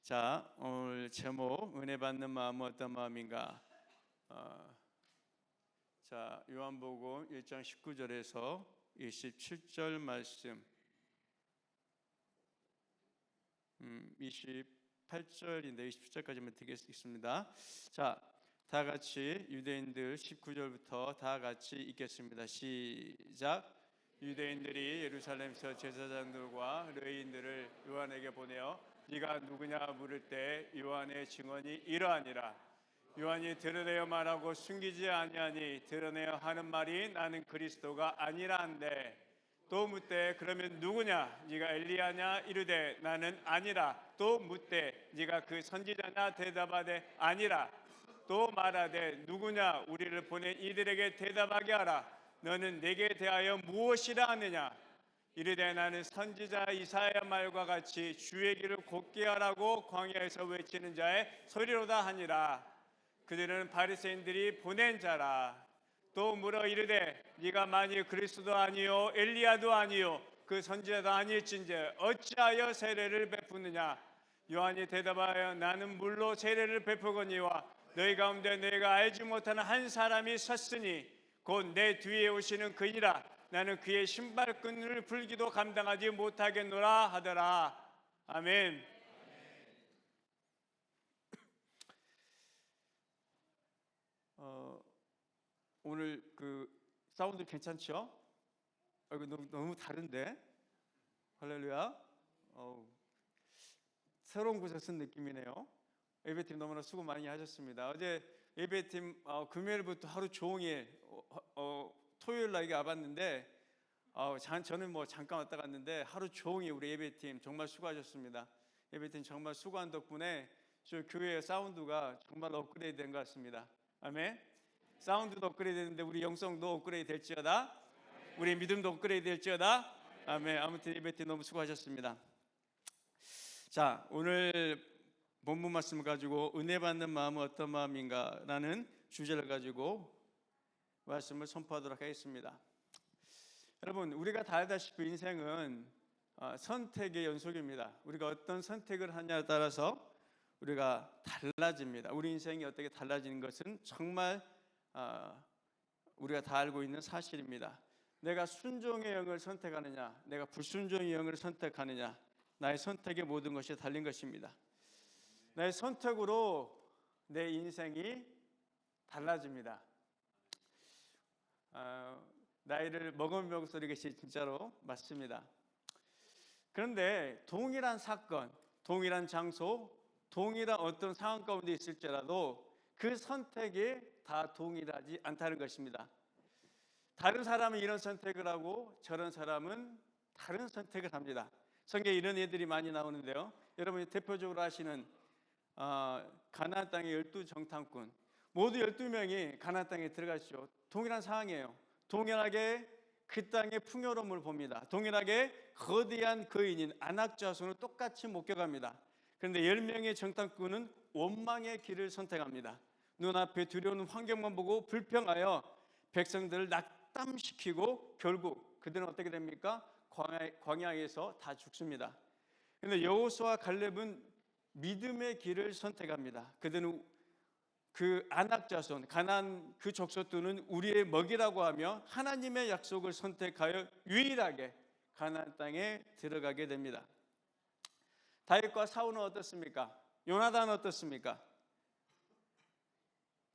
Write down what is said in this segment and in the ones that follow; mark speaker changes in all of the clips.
Speaker 1: 자, 오늘 제목 은혜 받는 마음은 어떤 마음인가? 자, 요한복음 1장 19절에서 27절 말씀, 28절인데 27절까지만 드리겠습니다. 자, 다 같이 유대인들 19절부터 다 같이 읽겠습니다. 시작. 유대인들이 예루살렘에서 제사장들과 레위인들을 요한에게 보내어 네가 누구냐 물을 때 요한의 증언이 이러하니라. 요한이 드러내어 말하고 숨기지 아니하니 드러내어 하는 말이 나는 그리스도가 아니라 한데, 또 묻되 그러면 누구냐? 네가 엘리야냐? 이르되 나는 아니라. 또 묻되 네가 그 선지자냐? 대답하되 아니라. 또 말하되 누구냐? 우리를 보낸 이들에게 대답하게 하라. 너는 내게 대하여 무엇이라 하느냐? 이르되 나는 선지자 이사야 말과 같이 주의 길을 곧게 하라고 광야에서 외치는 자의 소리로다 하니라. 그들은 바리새인들이 보낸 자라. 또 물어 이르되 네가 만일 그리스도 아니요 엘리야도 아니요 그 선지자도 아닐진저 어찌하여 세례를 베푸느냐? 요한이 대답하여 나는 물로 세례를 베푸거니와 너희 가운데 너희가 알지 못하는 한 사람이 섰으니 곧 내 뒤에 오시는 그니라. 나는 그의 신발끈을 풀기도 감당하지 못하겠노라 하더라. 아멘. 오늘 그 사운드 괜찮죠? 이거 너무 다른데? 할렐루야. 새로운 곳에 쓴 느낌이네요. 예배팀 너무나 수고 많이 하셨습니다. 어제 예배팀 금요일부터 하루 종일 토요일 날 이게 와봤는데 저는 뭐 잠깐 왔다 갔는데 하루 종일 우리 예배팀 정말 수고하셨습니다. 예배팀 정말 수고한 덕분에 저 교회의 사운드가 정말 업그레이드 된 것 같습니다. 아멘. 사운드도 업그레이드 됐는데 우리 영성도 업그레이드 될지어다. 우리 믿음도 업그레이드 될지어다. 아멘. 아무튼 예배팀 너무 수고하셨습니다. 자, 오늘 본문 말씀을 가지고 은혜 받는 마음은 어떤 마음인가 라는 주제를 가지고 말씀을 선포하도록 하겠습니다. 여러분, 우리가 다 알다시피 인생은 선택의 연속입니다. 우리가 어떤 선택을 하냐에 따라서 우리가 달라집니다. 우리 인생이 어떻게 달라지는 것은 정말 우리가 다 알고 있는 사실입니다. 내가 순종의 영을 선택하느냐, 내가 불순종의 영을 선택하느냐, 나의 선택의 모든 것이 달린 것입니다. 나의 선택으로 내 인생이 달라집니다. 나이를 먹으면서 이것이 진짜로 맞습니다. 그런데 동일한 사건, 동일한 장소, 동일한 어떤 상황 가운데 있을지라도 그 선택이 다 동일하지 않다는 것입니다. 다른 사람은 이런 선택을 하고 저런 사람은 다른 선택을 합니다. 성경에 이런 예들이 많이 나오는데요. 여러분이 대표적으로 아시는 가나안 땅의 12정탐꾼, 모두 12명이 가나안 땅에 들어갔죠. 동일한 상황이에요. 동일하게 그 땅의 풍요로움을 봅니다. 동일하게 거대한 거인인 아낙 자손을 똑같이 목격합니다. 그런데 10명의 정탐꾼은 원망의 길을 선택합니다. 눈앞에 두려운 환경만 보고 불평하여 백성들을 낙담시키고 결국 그들은 어떻게 됩니까? 광야에서 다 죽습니다. 그런데 여호수아와 갈렙은 믿음의 길을 선택합니다. 그들은 그 아낙 자손, 가나안 그 족속들은 우리의 먹이라고 하며 하나님의 약속을 선택하여 유일하게 가나안 땅에 들어가게 됩니다. 다윗과 사울은 어떻습니까? 요나단은 어떻습니까?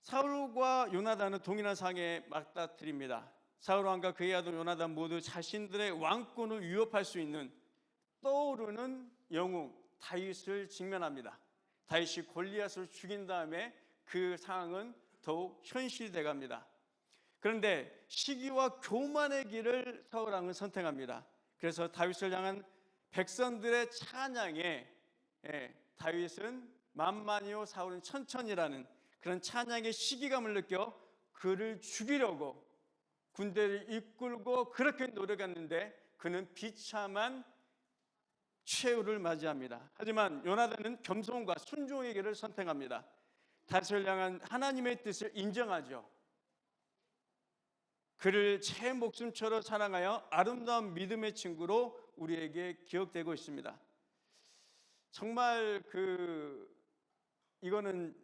Speaker 1: 사울과 요나단은 동일한 상황에 맞닥뜨립니다. 사울 왕과 그의 아들 요나단 모두 자신들의 왕권을 위협할 수 있는 떠오르는 영웅 다윗을 직면합니다. 다윗이 골리앗을 죽인 다음에 그 상황은 더욱 현실이 돼갑니다. 그런데 시기와 교만의 길을 사울 왕은 선택합니다. 그래서 다윗을 향한 백성들의 찬양에 다윗은 만만히요 사울은 천천히라는 그런 찬양의 시기감을 느껴 그를 죽이려고 군대를 이끌고 그렇게 노력했는데 그는 비참한 최후를 맞이합니다. 하지만 요나단은 겸손과 순종의 길을 선택합니다. 다윗을 향한 하나님의 뜻을 인정하죠. 그를 제 목숨처럼 사랑하여 아름다운 믿음의 친구로 우리에게 기억되고 있습니다. 정말 이거는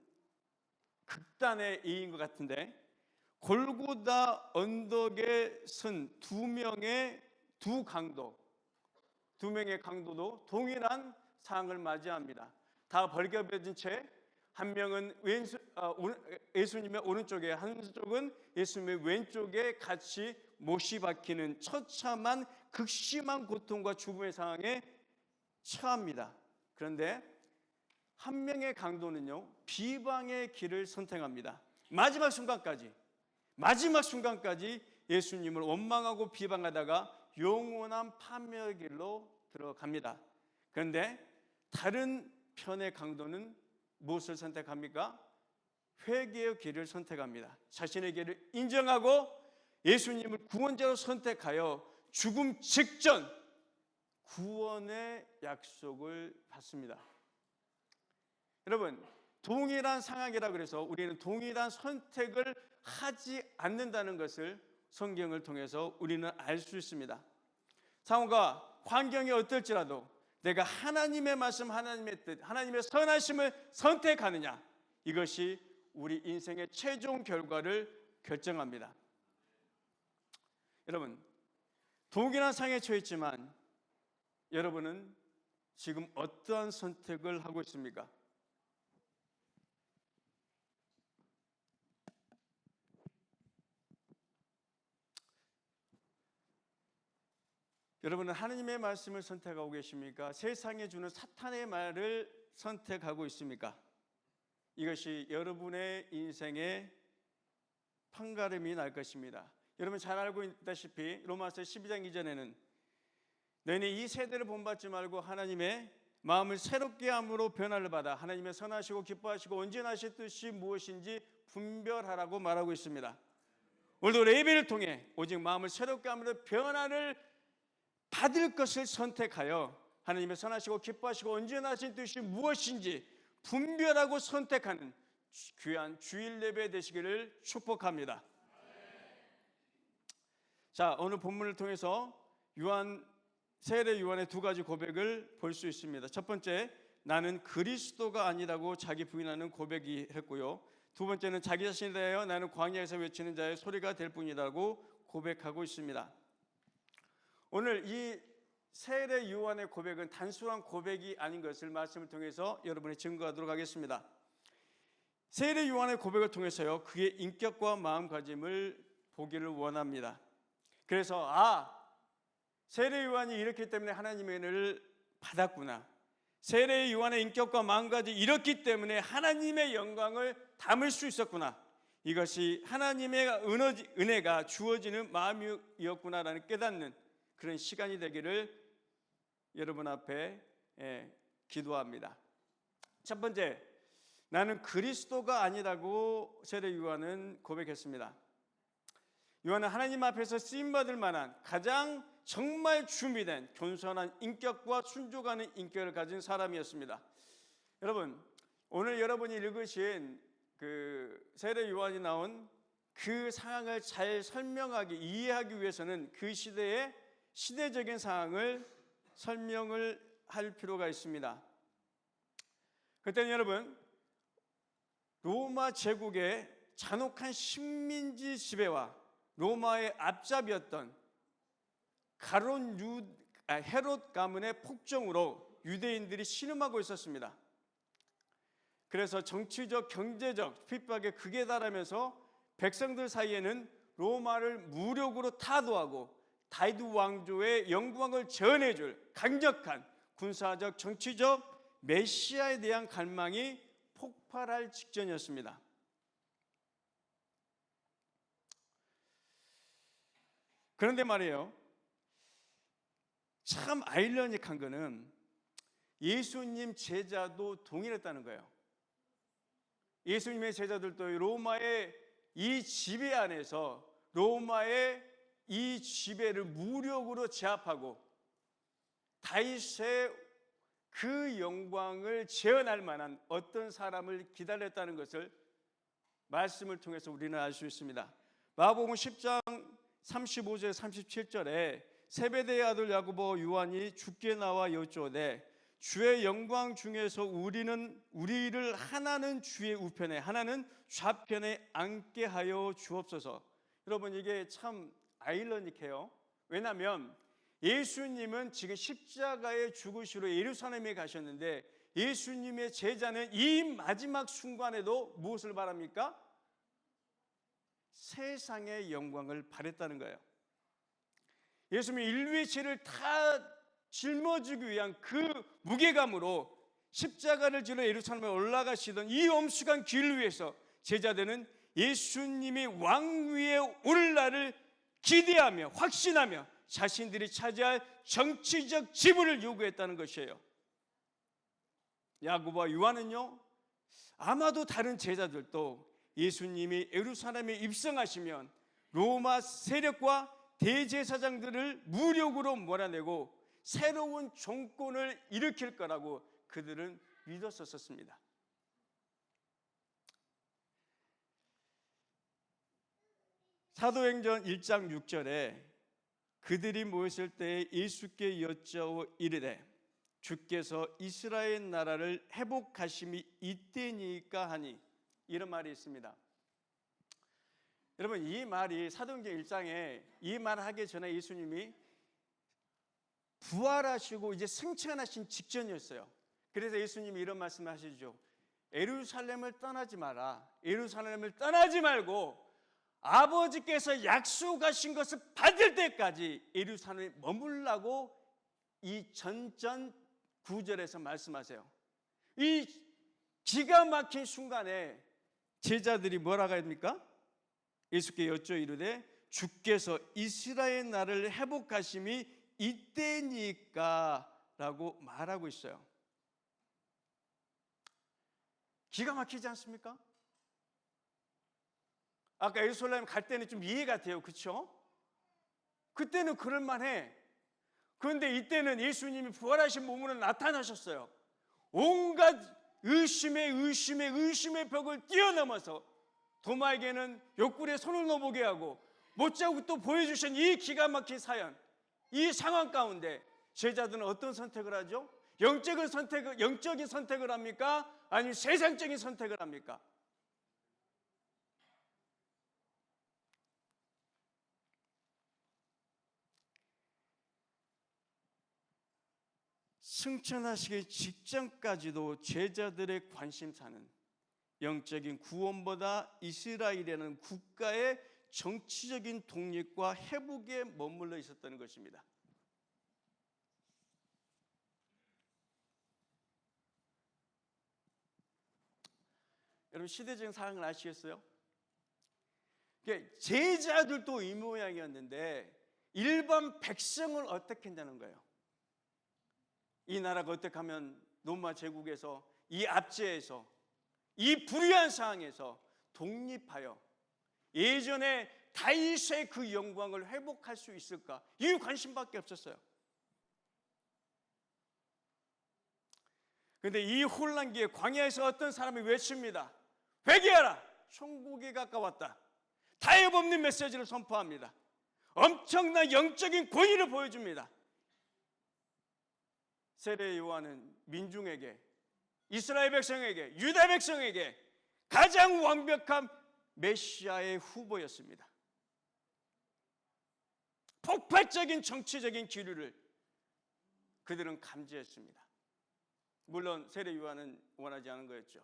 Speaker 1: 극단의 예인 것 같은데, 골고다 언덕에 선 두 명의 강도도 동일한 상황을 맞이합니다. 다 벌겨진 채 한 명은 예수님의 오른쪽에, 한쪽은 예수님의 왼쪽에 같이 못이 박히는 처참한 극심한 고통과 죽음의 상황에 처합니다. 그런데 한 명의 강도는요, 비방의 길을 선택합니다. 마지막 순간까지 예수님을 원망하고 비방하다가 영원한 파멸의 길로 들어갑니다. 그런데 다른 편의 강도는 무엇을 선택합니까? 회개의 길을 선택합니다. 자신의 길을 인정하고 예수님을 구원자로 선택하여 죽음 직전 구원의 약속을 받습니다. 여러분, 동일한 상황이라 그래서 우리는 동일한 선택을 하지 않는다는 것을 성경을 통해서 우리는 알 수 있습니다. 상황과 환경이 어떨지라도 내가 하나님의 말씀, 하나님의 뜻, 하나님의 선하심을 선택하느냐, 이것이 우리 인생의 최종 결과를 결정합니다. 여러분, 동일한 상황에 처했지만 여러분은 지금 어떠한 선택을 하고 있습니까? 여러분은 하나님의 말씀을 선택하고 계십니까? 세상에 주는 사탄의 말을 선택하고 있습니까? 이것이 여러분의 인생의 판가름이 날 것입니다. 여러분 잘 알고 있다시피 로마서 12장 이전에는 너희는 이 세대를 본받지 말고 하나님의 마음을 새롭게 함으로 변화를 받아 하나님의 선하시고 기뻐하시고 온전하신 뜻이 무엇인지 분별하라고 말하고 있습니다. 오늘도 예배를 통해 오직 마음을 새롭게 함으로 변화를 받을 것을 선택하여 하나님의 선하시고 기뻐하시고 온전하신 뜻이 무엇인지 분별하고 선택하는 귀한 주일 예배 되시기를 축복합니다. 자, 오늘 본문을 통해서 세례 요한의 두 가지 고백을 볼 수 있습니다. 첫 번째, 나는 그리스도가 아니라고 자기 부인하는 고백이 했고요. 두 번째는 자기 자신에 대하여 나는 광야에서 외치는 자의 소리가 될 뿐이라고 고백하고 있습니다. 오늘 이 세례 요한의 고백은 단순한 고백이 아닌 것을 말씀을 통해서 여러분이 증거하도록 하겠습니다. 세례 요한의 고백을 통해서요, 그의 인격과 마음가짐을 보기를 원합니다. 그래서 세례 요한이 이렇기 때문에 하나님의 은혜를 받았구나, 세례 요한의 인격과 마음가짐이 이렇기 때문에 하나님의 영광을 담을 수 있었구나, 이것이 하나님의 은혜가 주어지는 마음이었구나라는 깨닫는 그런 시간이 되기를 여러분 앞에 기도합니다. 첫 번째, 나는 그리스도가 아니라고 세례 요한은 고백했습니다. 요한은 하나님 앞에서 쓰임받을 만한 가장 정말 준비된 겸손한 인격과 순종하는 인격을 가진 사람이었습니다. 여러분, 오늘 여러분이 읽으신 그 세례 요한이 나온 그 상황을 잘 설명하기, 이해하기 위해서는 그 시대의 시대적인 상황을 설명을 할 필요가 있습니다. 그때는 여러분, 로마 제국의 잔혹한 식민지 지배와 로마의 앞잡이였던 헤롯 가문의 폭정으로 유대인들이 신음하고 있었습니다. 그래서 정치적, 경제적 핍박에 극에 달하면서 백성들 사이에는 로마를 무력으로 타도하고 다윗 왕조의 영광을 전해줄 강력한 군사적, 정치적 메시아에 대한 갈망이 폭발할 직전이었습니다. 그런데 말이에요, 참 아이러니한 거는 예수님 제자도 동일했다는 거예요. 예수님의 제자들도 로마의 이 지배 안에서 로마의 이 지배를 무력으로 제압하고 다윗의 그 영광을 재현할 만한 어떤 사람을 기다렸다는 것을 말씀을 통해서 우리는 알 수 있습니다. 마가복음 10장 35절 37절에 세베대의 아들 야고보 요한이 주께 나와 여쭈오되 주의 영광 중에서 우리를 하나는 주의 우편에 하나는 좌편에 앉게 하여 주옵소서. 여러분, 이게 참 아이러니해요. 왜냐하면 예수님은 지금 십자가에 죽으시러 예루살렘에 가셨는데 예수님의 제자는 이 마지막 순간에도 무엇을 바랍니까? 세상의 영광을 바랬다는 거예요. 예수님이 인류의 죄를 다 짊어지기 위한 그 무게감으로 십자가를 지러 예루살렘에 올라가시던 이 엄숙한 길 위에서 제자들은 예수님이 왕 위에 오를 날을 기대하며 확신하며 자신들이 차지할 정치적 지분을 요구했다는 것이에요. 야고보와 요한은요, 아마도 다른 제자들도 예수님이 예루살렘에 입성하시면 로마 세력과 대제사장들을 무력으로 몰아내고 새로운 정권을 일으킬 거라고 그들은 믿었었습니다. 사도행전 1장 6절에 그들이 모였을 때 예수께 여짜오 이르되 주께서 이스라엘 나라를 회복하심이 이때니까 하니, 이런 말이 있습니다. 여러분, 이 말이 사도행전 1장에 이 말을 하기 전에 예수님이 부활하시고 이제 승천하신 직전이었어요. 그래서 예수님이 이런 말씀을 하시죠. 예루살렘을 떠나지 마라. 예루살렘을 떠나지 말고 아버지께서 약속하신 것을 받을 때까지 예루살렘에 머물라고 이 전전 9절에서 말씀하세요. 이 기가 막힌 순간에 제자들이 뭐라고 합니까? 예수께 여쭈어 이르되 주께서 이스라엘 나라를 회복하심이 이때니까 라고 말하고 있어요. 기가 막히지 않습니까? 아까 예루살렘 갈 때는 좀 이해가 돼요. 그렇죠? 그때는 그럴만해. 그런데 이때는 예수님이 부활하신 몸으로 나타나셨어요. 온갖 의심의 벽을 뛰어넘어서 도마에게는 옆구리에 손을 넣어보게 하고 못자국 또 보여주신 이 기가 막힌 사연, 이 상황 가운데 제자들은 어떤 선택을 하죠? 영적인 선택을 합니까? 아니면 세상적인 선택을 합니까? 승천하시기 직전까지도 제자들의 관심사는 영적인 구원보다 이스라엘이라는 국가의 정치적인 독립과 회복에 머물러 있었다는 것입니다. 여러분, 시대적인 상황을 아시겠어요? 제자들도 이 모양이었는데 일반 백성을 어떻게 한다는 거예요? 이 나라가 어떻게 하면 로마 제국에서 이 압제에서 이 불의한 상황에서 독립하여 예전에 다윗의 그 영광을 회복할 수 있을까? 이 관심밖에 없었어요. 그런데 이 혼란기에 광야에서 어떤 사람이 외칩니다. 회개하라! 천국이 가까웠다. 타협없는 메시지를 선포합니다. 엄청난 영적인 권위를 보여줍니다. 세례 요한은 민중에게, 이스라엘 백성에게, 유다 백성에게 가장 완벽한 메시아의 후보였습니다. 폭발적인 정치적인 기류를 그들은 감지했습니다. 물론 세례 요한은 원하지 않은 거였죠.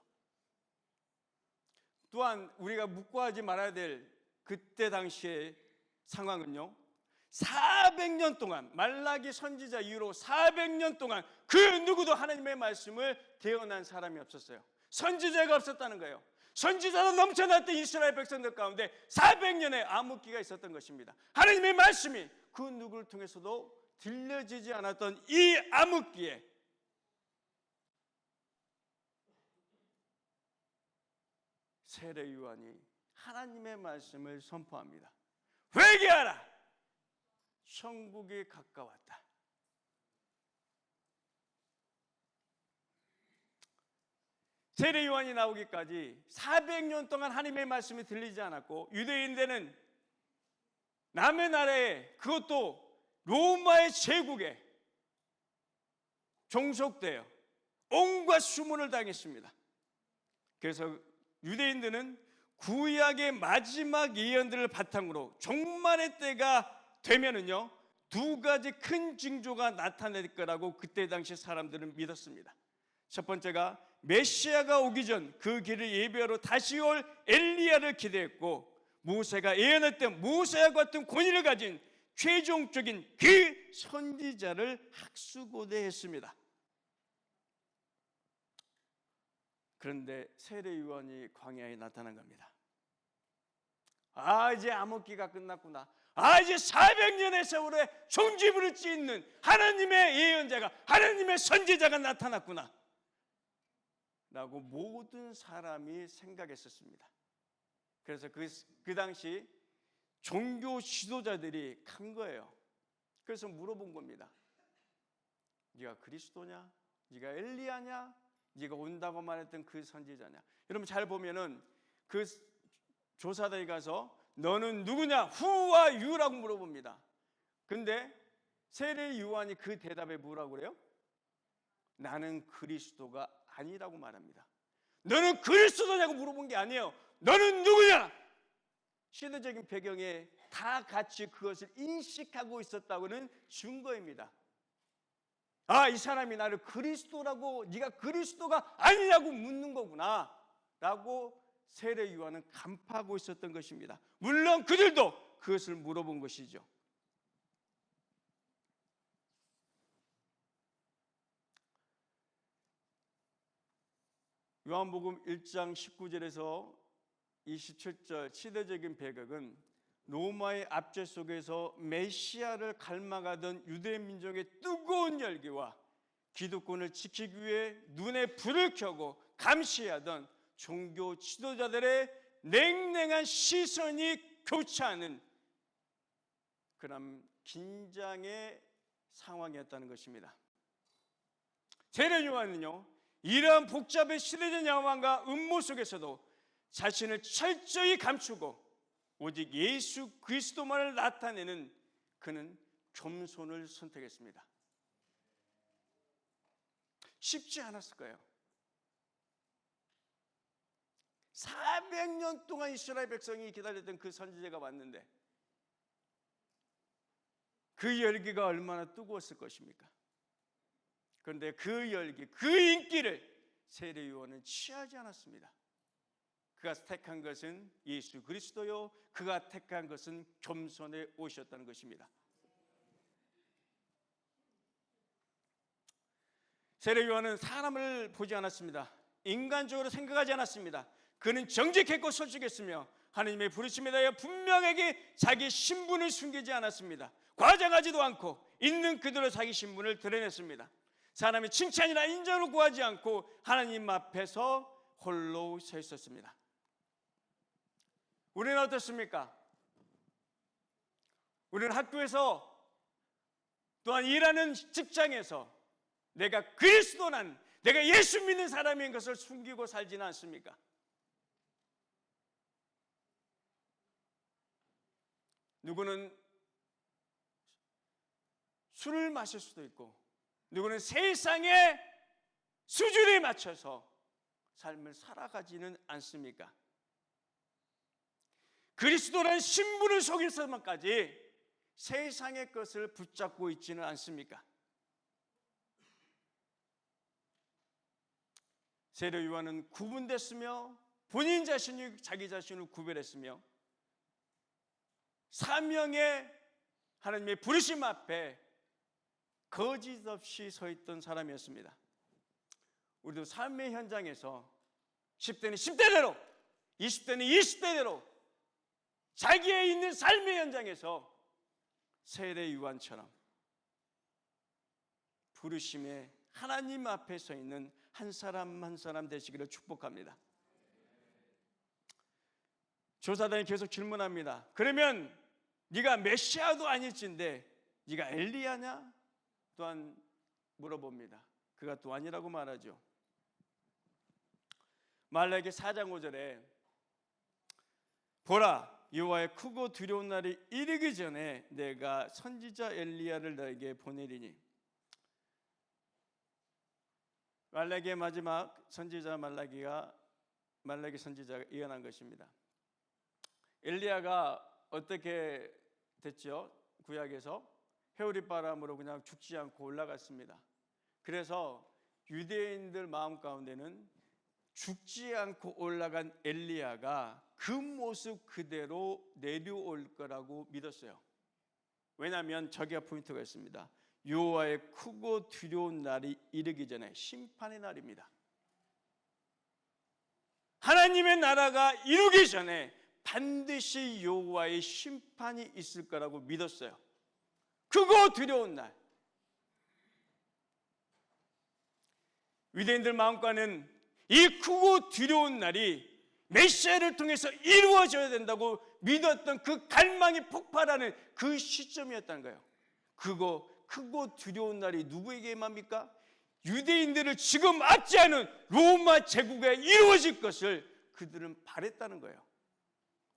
Speaker 1: 또한 우리가 묵과하지 말아야 될 그때 당시의 상황은요, 400년 동안, 말라기 선지자 이후로 400년 동안 그 누구도 하나님의 말씀을 대언한 사람이 없었어요. 선지자가 없었다는 거예요. 선지자도 넘쳐났던 이스라엘 백성들 가운데 400년의 암흑기가 있었던 것입니다. 하나님의 말씀이 그 누구를 통해서도 들려지지 않았던 이 암흑기에 세례 요한이 하나님의 말씀을 선포합니다. 회개하라! 천국이 가까웠다. 세례 요한이 나오기까지 400년 동안 하나님의 말씀이 들리지 않았고 유대인들은 남의 나라에, 그것도 로마의 제국에 종속되어 온갖 수문을 당했습니다. 그래서 유대인들은 구약의 마지막 예언들을 바탕으로 종말의 때가 되면은요, 두 가지 큰 징조가 나타날 거라고 그때 당시 사람들은 믿었습니다. 첫 번째가 메시아가 오기 전 그 길을 예비하러 다시 올 엘리야를 기대했고, 모세가 예언했던 모세와 같은 권위를 가진 최종적인 그 선지자를 학수고대했습니다. 그런데 세례 요한이 광야에 나타난 겁니다. 이제 암흑기가 끝났구나. 이제 400년의 세월에 종지부를 찍는 하나님의 예언자가, 하나님의 선지자가 나타났구나 라고 모든 사람이 생각했었습니다. 그래서 그 당시 종교 지도자들이 간 거예요. 그래서 물어본 겁니다. 네가 그리스도냐? 네가 엘리야냐? 네가 온다고 말했던 그 선지자냐? 여러분 잘 보면은 그 조사단에 가서 너는 누구냐? 후와 유라고 물어봅니다. 근데 세례 요한이 그 대답에 뭐라고 그래요? 나는 그리스도가 아니라고 말합니다. 너는 그리스도냐고 물어본 게 아니에요. 너는 누구냐? 시대적인 배경에 다 같이 그것을 인식하고 있었다고는 증거입니다. 이 사람이 나를 그리스도라고, 네가 그리스도가 아니라고 묻는 거구나 라고 세례 요한은 간파하고 있었던 것입니다. 물론 그들도 그것을 물어본 것이죠. 요한복음 1장 19절에서 27절 시대적인 배경은 로마의 압제 속에서 메시아를 갈망하던 유대 민족의 뜨거운 열기와 기득권을 지키기 위해 눈에 불을 켜고 감시하던 종교 지도자들의 냉랭한 시선이 교차하는 그런 긴장의 상황이었다는 것입니다. 세례 요한은요, 이러한 복잡한 시대적 상황과 음모 속에서도 자신을 철저히 감추고 오직 예수 그리스도만을 나타내는 그는 겸손을 선택했습니다. 쉽지 않았을 거예요. 400년 동안 이스라엘 백성이 기다렸던 그 선지자가 왔는데 그 열기가 얼마나 뜨거웠을 것입니까? 그런데 그 열기, 그 인기를 세례 요한은 취하지 않았습니다. 그가 택한 것은 예수 그리스도요, 그가 택한 것은 겸손에 오셨다는 것입니다. 세례 요한은 사람을 보지 않았습니다. 인간적으로 생각하지 않았습니다. 그는 정직했고 솔직했으며 하나님의 부르심에 대하여 분명하게 자기 신분을 숨기지 않았습니다. 과장하지도 않고 있는 그대로 자기 신분을 드러냈습니다. 사람의 칭찬이나 인정을 구하지 않고 하나님 앞에서 홀로 서 있었습니다. 우리는 어떻습니까? 우리는 학교에서 또한 일하는 직장에서 내가 그리스도는 내가 예수 믿는 사람인 것을 숨기고 살지는 않습니까? 누구는 술을 마실 수도 있고 누구는 세상의 수준에 맞춰서 삶을 살아가지는 않습니까? 그리스도라는 신분을 속에서만까지 세상의 것을 붙잡고 있지는 않습니까? 세례 요한은 구분됐으며 본인 자신이 자기 자신을 구별했으며 사명의 하나님의 부르심 앞에 거짓 없이 서 있던 사람이었습니다. 우리도 삶의 현장에서 10대는 10대대로 20대는 20대대로 자기의 있는 삶의 현장에서 세례 요한처럼 부르심에 하나님 앞에 서 있는 한 사람 한 사람 되시기를 축복합니다. 조사단이 계속 질문합니다. 그러면 네가 메시아도 아닐진데 네가 엘리야냐? 또한 물어봅니다. 그가 또 아니라고 말하죠. 말라기 4장 5절에 보라 여호와의 크고 두려운 날이 이르기 전에 내가 선지자 엘리야를 너에게 보내리니 말라기의 마지막 선지자 말라기 선지자가 예언한 것입니다. 엘리야가 어떻게 됐죠? 구약에서 회오리 바람으로 그냥 죽지 않고 올라갔습니다. 그래서 유대인들 마음 가운데는 죽지 않고 올라간 엘리야가 그 모습 그대로 내려올 거라고 믿었어요. 왜냐하면 저기가 포인트가 있습니다. 여호와의 크고 두려운 날이 이르기 전에 심판의 날입니다. 하나님의 나라가 이루기 전에 반드시 여호와의 심판이 있을 거라고 믿었어요. 크고 두려운 날. 유대인들 마음과는 이 크고 두려운 날이 메시아를 통해서 이루어져야 된다고 믿었던 그 갈망이 폭발하는 그 시점이었다는 거예요. 그거 크고 두려운 날이 누구에게 임합니까? 유대인들을 지금 압제하는 로마 제국에 이루어질 것을 그들은 바랬다는 거예요.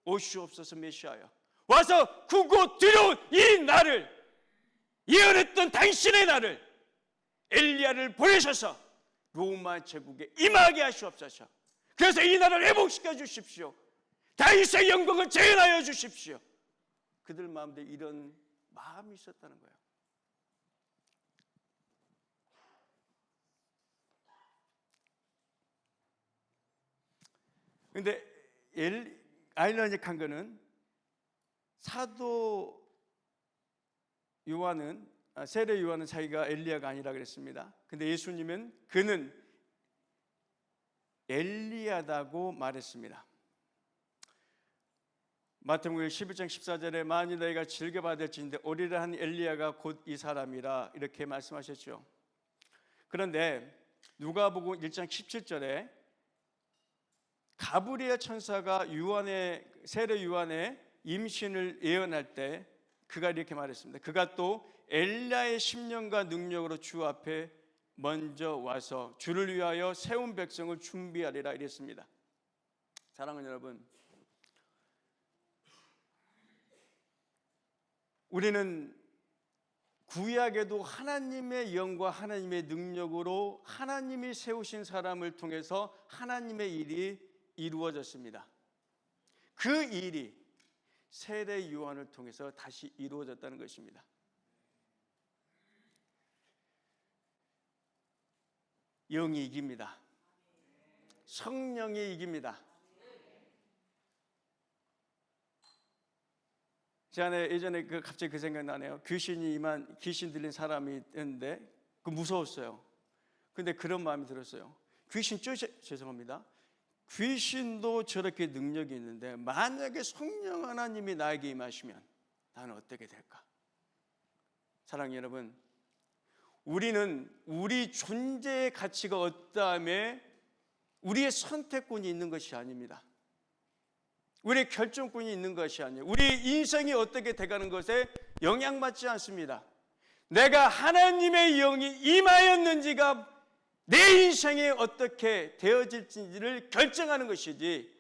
Speaker 1: 오시옵소서 메시아여, 와서 크고 두려운 이 날을, 예언했던 당신의 날을 엘리야를 보내셔서 로마 제국에 임하게 하시옵소서. 그래서 이 나라를 회복시켜 주십시오. 다윗의 영광을 재현하여 주십시오. 그들 마음에 이런 마음이 있었다는 거예요. 그런데 아이러니한 거는 사도 요한은 세례 요한은 자기가 엘리야가 아니라 그랬습니다. 근데 예수님은 그는 엘리야다고 말했습니다. 마태복음 11장 14절에 만일 너희가 즐겨받을지인데 오리라 한 엘리야가 곧 이 사람이라 이렇게 말씀하셨죠. 그런데 누가복음 1장 17절에 가브리엘 천사가 세례 요한의 임신을 예언할 때 그가 이렇게 말했습니다. 그가 또 엘리야의 심령과 능력으로 주 앞에 먼저 와서 주를 위하여 세운 백성을 준비하리라 이랬습니다. 사랑하는 여러분, 우리는 구약에도 하나님의 영과 하나님의 능력으로 하나님이 세우신 사람을 통해서 하나님의 일이 이루어졌습니다. 그 일이 세례 요한을 통해서 다시 이루어졌다는 것입니다. 영이 이깁니다. 성령이 이깁니다. 제가 예전에 갑자기 그 생각 나네요. 귀신 들린 사람이 있는데 그 무서웠어요. 근데 그런 마음이 들었어요. 죄송합니다. 귀신도 저렇게 능력이 있는데 만약에 성령 하나님이 나에게 임하시면 나는 어떻게 될까? 사랑하는 여러분, 우리는 우리 존재의 가치가 어떠함에 우리의 선택권이 있는 것이 아닙니다. 우리의 결정권이 있는 것이 아니에요. 우리 인생이 어떻게 돼가는 것에 영향받지 않습니다. 내가 하나님의 영이 임하였는지가 내 인생에 어떻게 되어질지를 결정하는 것이지,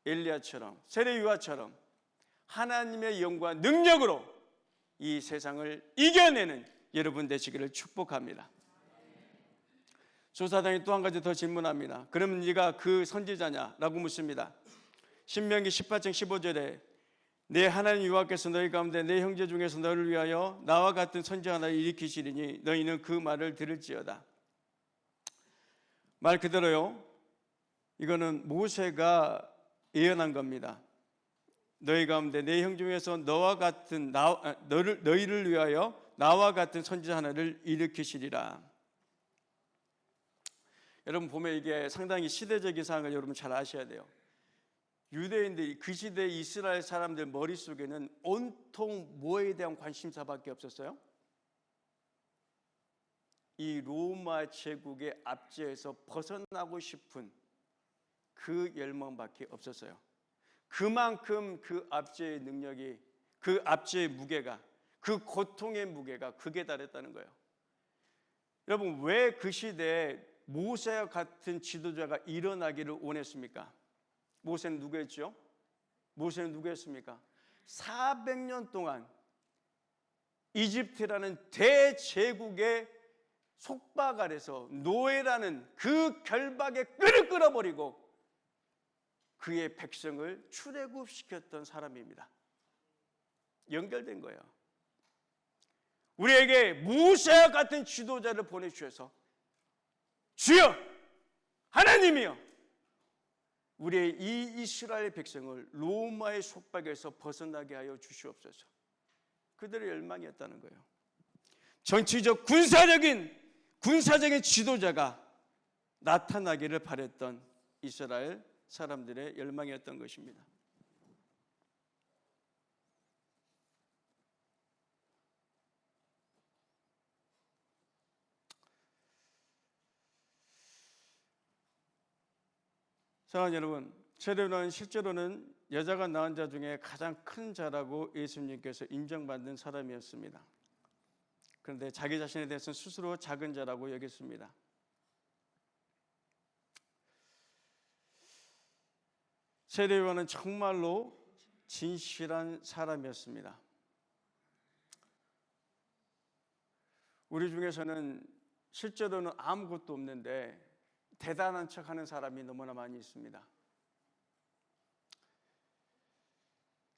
Speaker 1: 엘리야처럼 세례 요한처럼 하나님의 영과 능력으로 이 세상을 이겨내는 여러분 되시기를 축복합니다. 조사장이 또 한 가지 더 질문합니다. 그럼 네가 그 선지자냐라고 묻습니다. 신명기 18장 15절에 내 하나님 여호와께서 너희 가운데 내 형제 중에서 너를 위하여 나와 같은 선지자 하나를 일으키시리니 너희는 그 말을 들을지어다. 말 그대로요, 이거는 모세가 예언한 겁니다. 너희 가운데 내 형 중에서 너희를 위하여 나와 같은 선지자 하나를 일으키시리라. 여러분 보면 이게 상당히 시대적인 사항을 여러분 잘 아셔야 돼요. 유대인들이 그 시대 이스라엘 사람들 머릿속에는 온통 뭐에 대한 관심사밖에 없었어요? 이 로마 제국의 압제에서 벗어나고 싶은 그 열망밖에 없었어요. 그만큼 그 압제의 능력이, 그 압제의 무게가, 그 고통의 무게가 극에 달했다는 거예요. 여러분, 왜 그 시대에 모세와 같은 지도자가 일어나기를 원했습니까? 모세는 누구였죠? 모세는 누구였습니까? 400년 동안 이집트라는 대제국의 속박 아래서 노예라는 그 결박의 끈을 끊어버리고 그의 백성을 출애굽시켰던 사람입니다. 연결된 거예요. 우리에게 모세와 같은 지도자를 보내주셔서 주여 하나님이여 우리의 이 이스라엘 백성을 로마의 속박에서 벗어나게 하여 주시옵소서. 그들의 열망이었다는 거예요. 정치적 군사적인 지도자가 나타나기를 바랬던 이스라엘 사람들의 열망이었던 것입니다. 사랑하는 여러분, 세례요한은 실제로는 여자가 낳은 자 중에 가장 큰 자라고 예수님께서 인정받는 사람이었습니다. 그런데 자기 자신에 대해서는 스스로 작은 자라고 여겼습니다. 세례요한은 정말로 진실한 사람이었습니다. 우리 중에서는 실제로는 아무것도 없는데 대단한 척하는 사람이 너무나 많이 있습니다.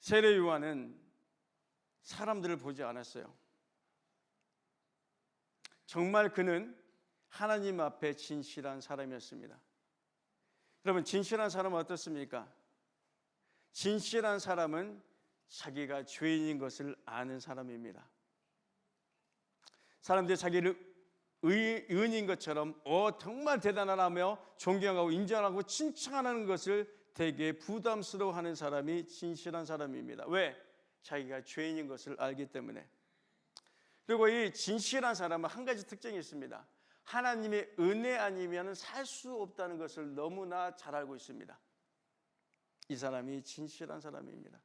Speaker 1: 세례요한은 사람들을 보지 않았어요. 정말 그는 하나님 앞에 진실한 사람이었습니다. 여러분, 진실한 사람은 어떻습니까? 진실한 사람은 자기가 죄인인 것을 아는 사람입니다. 사람들이 자기를 의인인 것처럼 정말 대단하다며 존경하고 인정하고 칭찬하는 것을 되게 부담스러워하는 사람이 진실한 사람입니다. 왜? 자기가 죄인인 것을 알기 때문에. 그리고 이 진실한 사람은 한 가지 특징이 있습니다. 하나님의 은혜 아니면 살 수 없다는 것을 너무나 잘 알고 있습니다. 이 사람이 진실한 사람입니다.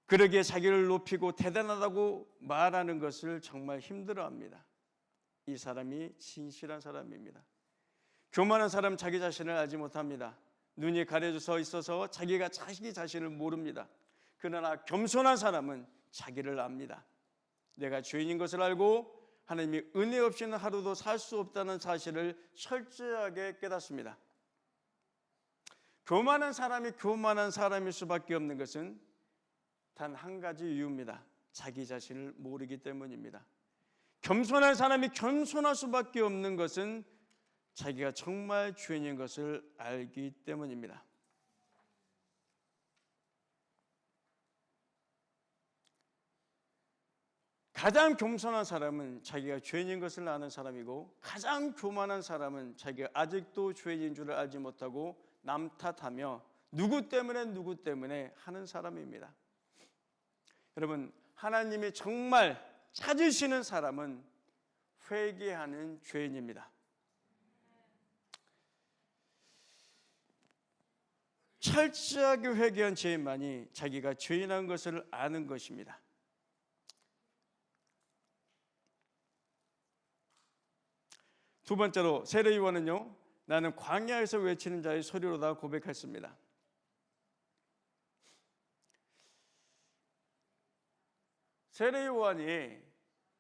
Speaker 1: 그러기에 자기를 높이고 대단하다고 말하는 것을 정말 힘들어합니다. 이 사람이 진실한 사람입니다. 교만한 사람은 자기 자신을 알지 못합니다. 눈이 가려져 있어서 자기가 자기 자신을 모릅니다. 그러나 겸손한 사람은 자기를 압니다. 내가 죄인인 것을 알고 하나님이 은혜 없이는 하루도 살 수 없다는 사실을 철저하게 깨닫습니다. 교만한 사람이 교만한 사람일 수밖에 없는 것은 단 한 가지 이유입니다. 자기 자신을 모르기 때문입니다. 겸손한 사람이 겸손할 수밖에 없는 것은 자기가 정말 죄인인 것을 알기 때문입니다. 가장 겸손한 사람은 자기가 죄인인 것을 아는 사람이고, 가장 교만한 사람은 자기가 아직도 죄인인 줄을 알지 못하고 남 탓하며 누구 때문에 하는 사람입니다. 여러분, 하나님이 정말 찾으시는 사람은 회개하는 죄인입니다. 철저하게 회개한 죄인만이 자기가 죄인한 것을 아는 것입니다. 두 번째로 세례요한은요, 나는 광야에서 외치는 자의 소리로다 고백했습니다. 세례요한이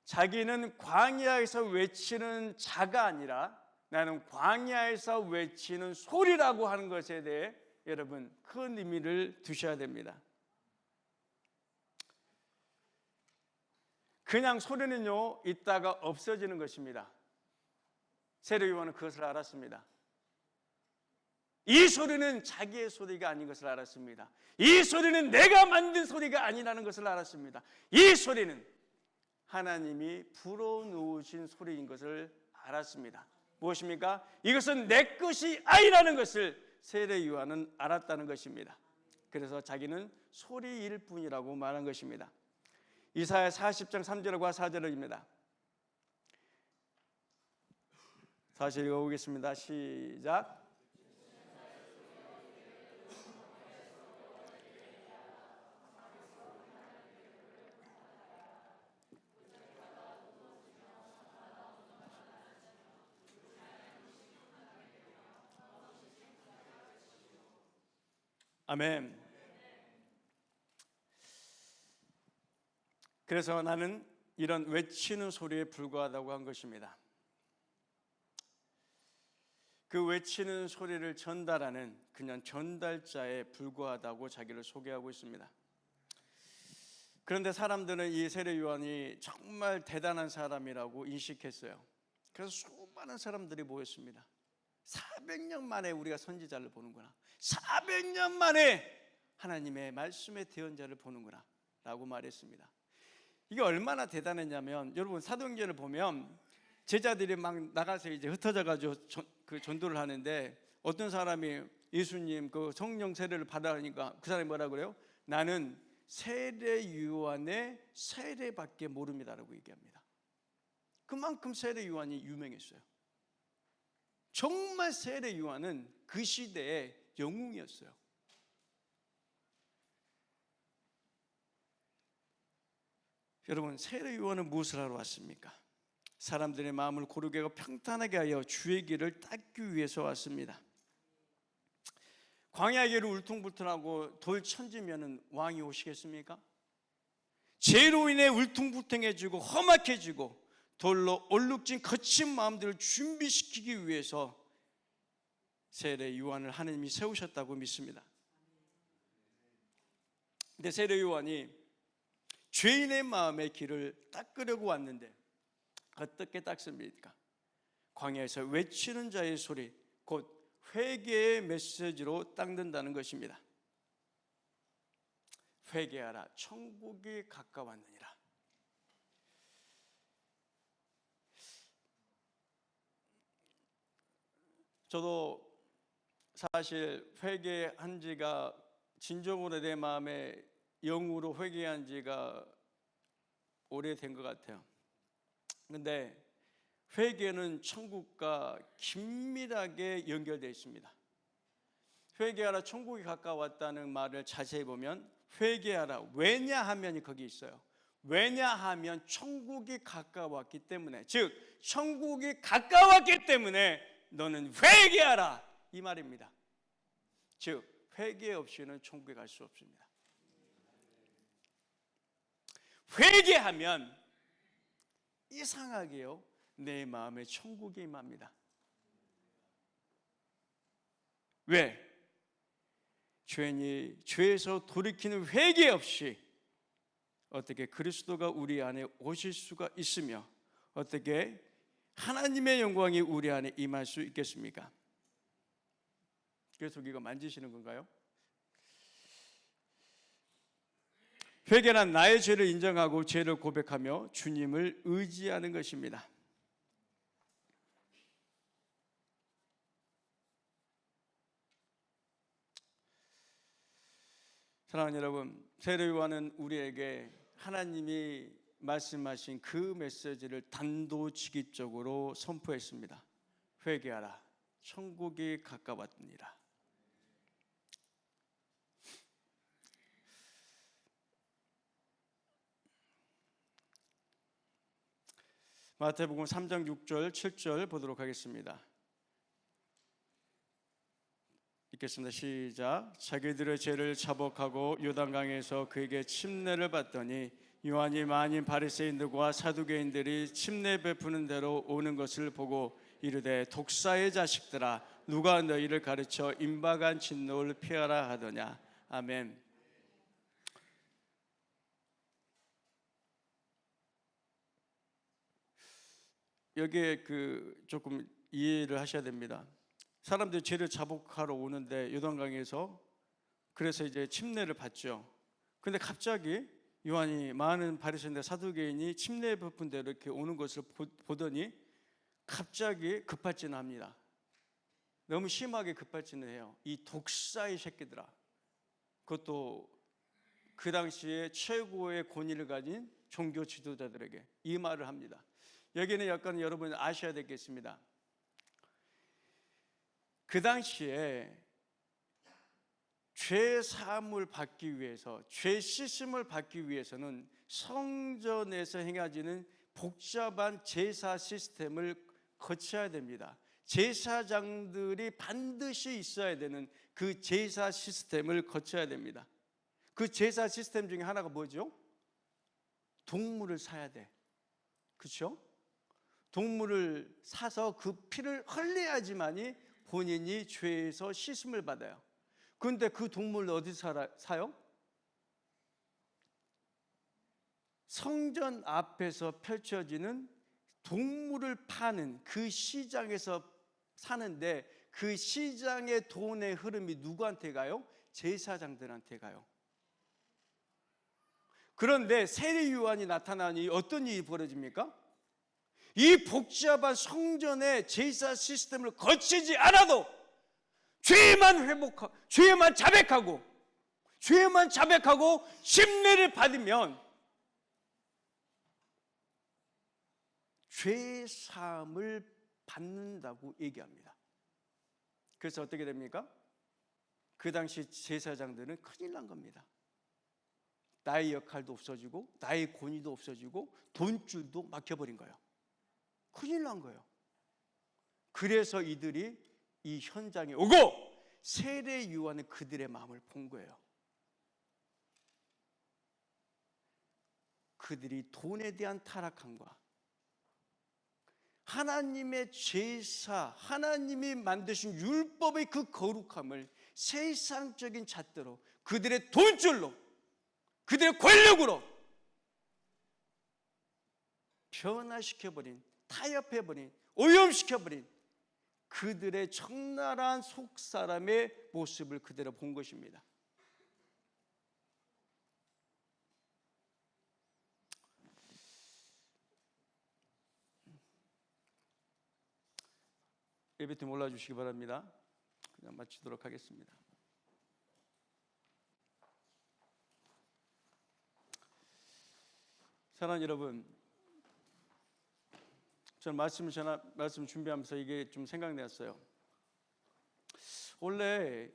Speaker 1: 자기는 광야에서 외치는 자가 아니라 나는 광야에서 외치는 소리라고 하는 것에 대해 여러분 큰 의미를 두셔야 됩니다. 그냥 소리는요 있다가 없어지는 것입니다. 세례요한은 그것을 알았습니다. 이 소리는 자기의 소리가 아닌 것을 알았습니다. 이 소리는 내가 만든 소리가 아니라는 것을 알았습니다. 이 소리는 하나님이 불어넣으신 소리인 것을 알았습니다. 무엇입니까? 이것은 내 것이 아니라는 것을 세례요한은 알았다는 것입니다. 그래서 자기는 소리일 뿐이라고 말한 것입니다. 이사야 40장 3절과 4절입니다. 다시 읽어보겠습니다. 시작. 아멘. 그래서 나는 이런 외치는 소리에 불과하다고 한 것입니다. 그 외치는 소리를 전달하는 그냥 전달자에 불과하다고 자기를 소개하고 있습니다. 그런데 사람들은 이 세례 요한이 정말 대단한 사람이라고 인식했어요. 그래서 수많은 사람들이 모였습니다. 400년 만에 우리가 선지자를 보는구나, 400년 만에 하나님의 말씀의 대언자를 보는구나 라고 말했습니다. 이게 얼마나 대단했냐면, 여러분 사도행전을 보면 제자들이 막 나가서 이제 흩어져 가지고 그 전도를 하는데, 어떤 사람이 예수님 그 성령 세례를 받아하니까 그 사람이 뭐라 그래요? 나는 세례 요한의 세례밖에 모릅니다라고 얘기합니다. 그만큼 세례 요한이 유명했어요. 정말 세례 요한은 그 시대의 영웅이었어요. 여러분, 세례 요한은 무엇을 하러 왔습니까? 사람들의 마음을 고르게 하고 평탄하게 하여 주의 길을 닦기 위해서 왔습니다. 광야 길을 울퉁불퉁하고 돌 천지면은 왕이 오시겠습니까? 죄로 인해 울퉁불퉁해지고 험악해지고 돌로 얼룩진 거친 마음들을 준비시키기 위해서 세례 요한을 하나님이 세우셨다고 믿습니다. 근데 세례 요한이 죄인의 마음의 길을 닦으려고 왔는데 어떻게 닦습니까? 광야에서 외치는 자의 소리, 곧 회개의 메시지로 닦는다는 것입니다. 회개하라, 천국이 가까웠느니라. 저도 사실 회개한 지가, 진정으로 내 마음에 영으로 회개한 지가 오래된 것 같아요. 그런데 회개는 천국과 긴밀하게 연결되어 있습니다. 회개하라, 천국이 가까웠다는 말을 자세히 보면 회개하라, 왜냐하면이 거기 있어요. 왜냐하면 천국이 가까웠기 때문에, 즉 천국이 가까웠기 때문에 너는 회개하라, 이 말입니다. 즉 회개 없이는 천국에 갈 수 없습니다. 회개하면 이상하게요, 내 마음에 천국이 임합니다. 왜? 죄인이 죄에서 돌이키는 회개 없이 어떻게 그리스도가 우리 안에 오실 수가 있으며 어떻게 하나님의 영광이 우리 안에 임할 수 있겠습니까? 그래서 이거 만지시는 건가요? 회개란 나의 죄를 인정하고 죄를 고백하며 주님을 의지하는 것입니다. 사랑하는 여러분, 세례 요한은 우리에게 하나님이 말씀하신 그 메시지를 단도직입적으로 선포했습니다. 회개하라, 천국이 가까웠느니라. 마태복음 3장 6절 7절 보도록 하겠습니다. 읽겠습니다. 시작. 자기들의 죄를 자복하고 요단강에서 그에게 침례를 받더니 요한이 많은 바리새인들과 사두개인들이 침례 베푸는 대로 오는 것을 보고 이르되 독사의 자식들아, 누가 너희를 가르쳐 임박한 진노를 피하라 하더냐. 아멘. 여기에 조금 이해를 하셔야 됩니다. 사람들이 죄를 자복하러 오는데 요단강에서, 그래서 이제 침례를 받죠. 근데 갑자기 요한이 많은 바리새인들 사두개인이 침례 베푼 대로 이렇게 오는 것을 보더니 갑자기 급발진합니다. 너무 심하게 급발진을 해요. 이 독사의 새끼들아. 그것도 그 당시에 최고의 권위를 가진 종교 지도자들에게 이 말을 합니다. 여기는 약간 여러분 아셔야 되겠습니다. 그 당시에 죄 사함을 받기 위해서, 죄 씻음을 받기 위해서는 성전에서 행해지는 복잡한 제사 시스템을 거쳐야 됩니다. 제사장들이 반드시 있어야 되는 그 제사 시스템을 거쳐야 됩니다. 그 제사 시스템 중에 하나가 뭐죠? 동물을 사야 돼. 그렇죠? 동물을 사서 그 피를 흘려야지만이 본인이 죄에서 씻음을 받아요. 그런데 그 동물을 어디서 사요? 성전 앞에서 펼쳐지는 동물을 파는 그 시장에서 사는데, 그 시장의 돈의 흐름이 누구한테 가요? 제사장들한테 가요. 그런데 세례 요한이 나타나니 어떤 일이 벌어집니까? 이 복잡한 성전의 제사 시스템을 거치지 않아도 죄만 자백하고 심례를 받으면 죄 사함을 받는다고 얘기합니다. 그래서 어떻게 됩니까? 그 당시 제사장들은 큰일 난 겁니다. 나의 역할도 없어지고 나의 권위도 없어지고 돈줄도 막혀버린 거예요. 큰일 난 거예요. 그래서 이들이 이 현장에 오고 세례 요한은 그들의 마음을 본 거예요. 그들이 돈에 대한 타락함과 하나님의 제사, 하나님이 만드신 율법의 그 거룩함을 세상적인 잣대로, 그들의 돈줄로, 그들의 권력으로 변화시켜버린, 타협해버린, 오염시켜버린 그들의 적나라한 속사람의 모습을 그대로 본 것입니다. 예배팀 올라주시기 바랍니다. 그냥 마치도록 하겠습니다. 사랑하는 여러분, 저는 말씀 준비하면서 이게 좀 생각났어요. 원래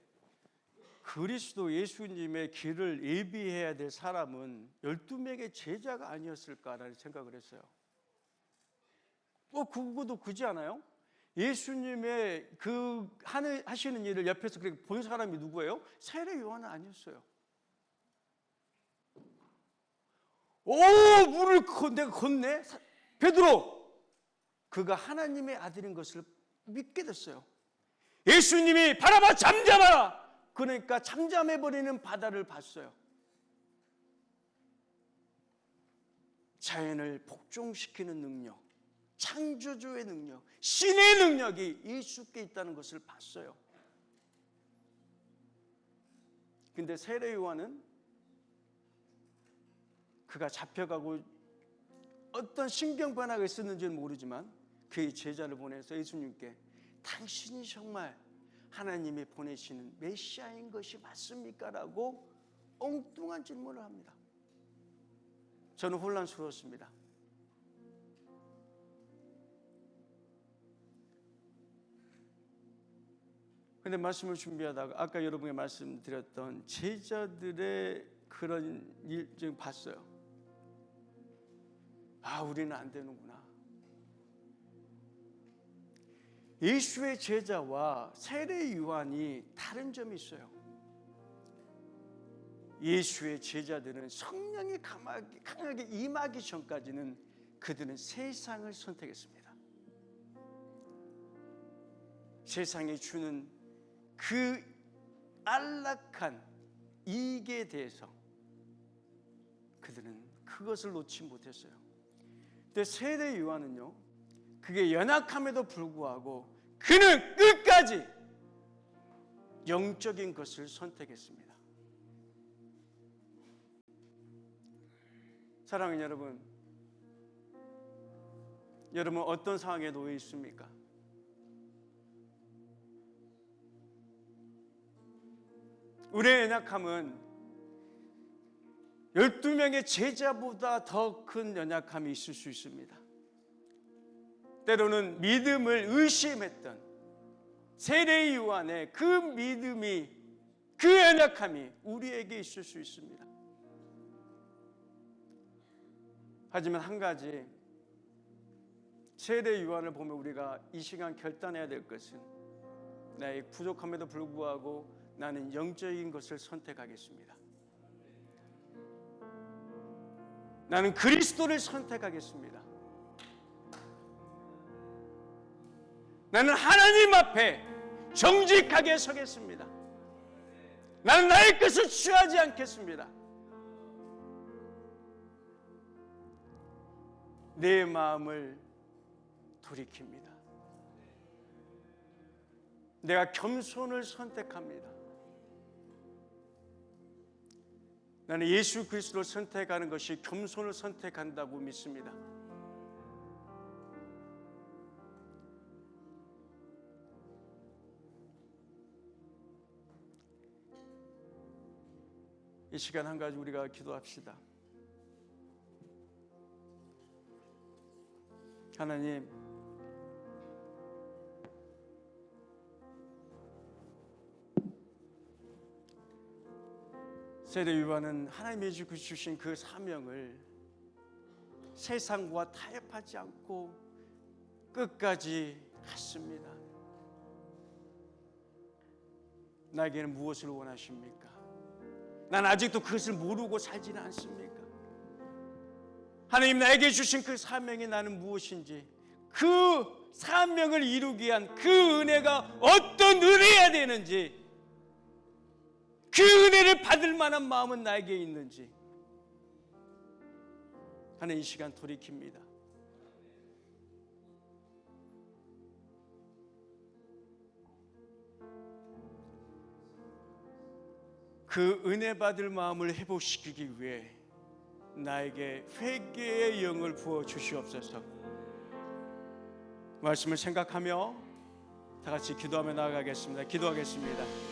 Speaker 1: 그리스도 예수님의 길을 예비해야 될 사람은 12명의 제자가 아니었을까라는 생각을 했어요. 그것도 그지 않아요? 예수님의 그 하시는 일을 옆에서 그렇게 본 사람이 누구예요? 세례 요한은 아니었어요. 물을 내가 걷네? 베드로! 그가 하나님의 아들인 것을 믿게 됐어요. 예수님이 바라봐 잠잠하라! 그러니까 잠잠해버리는 바다를 봤어요. 자연을 복종시키는 능력, 창조주의 능력, 신의 능력이 예수께 있다는 것을 봤어요. 근데 세례 요한은 그가 잡혀가고 어떤 신경 변화가 있었는지는 모르지만 그의 제자를 보내서 예수님께 당신이 정말 하나님이 보내시는 메시아인 것이 맞습니까? 라고 엉뚱한 질문을 합니다. 저는 혼란스러웠습니다. 근데 말씀을 준비하다가 아까 여러분께 말씀드렸던 제자들의 그런 일 좀 봤어요. 우리는 안 되는구나. 예수의 제자와 세례 요한이 다른 점이 있어요. 예수의 제자들은 성령이 강하게 임하기 전까지는 그들은 세상을 선택했습니다. 세상이 주는 그 안락한 이익에 대해서 그들은 그것을 놓지 못했어요. 근데 세례 요한은요, 그게 연약함에도 불구하고 그는 끝까지 영적인 것을 선택했습니다. 사랑하는 여러분 어떤 상황에 놓여 있습니까? 우리의 연약함은 12명의 제자보다 더 큰 연약함이 있을 수 있습니다. 때로는 믿음을 의심했던 세례 요한의 그 믿음이, 그 연약함이 우리에게 있을 수 있습니다. 하지만 한 가지, 세례 요한을 보면 우리가 이 시간 결단해야 될 것은 나의 부족함에도 불구하고 나는 영적인 것을 선택하겠습니다. 나는 그리스도를 선택하겠습니다. 나는 하나님 앞에 정직하게 서겠습니다. 나는 나의 것을 취하지 않겠습니다. 내 마음을 돌이킵니다. 내가 겸손을 선택합니다. 나는 예수 그리스도를 선택하는 것이 겸손을 선택한다고 믿습니다. 이 시간 한 가지 우리가 기도합시다. 하나님, 세례 요한은 하나님이 주신 그 사명을 세상과 타협하지 않고 끝까지 갔습니다. 나에게는 무엇을 원하십니까? 난 아직도 그것을 모르고 살지는 않습니까? 하나님, 나에게 주신 그 사명이 나는 무엇인지, 그 사명을 이루기 위한 그 은혜가 어떤 은혜여야 되는지, 그 은혜를 받을 만한 마음은 나에게 있는지 하나님, 이 시간 돌이킵니다. 그 은혜 받을 마음을 회복시키기 위해 나에게 회개의 영을 부어 주시옵소서. 말씀을 생각하며 다 같이 기도하며 나아가겠습니다. 기도하겠습니다.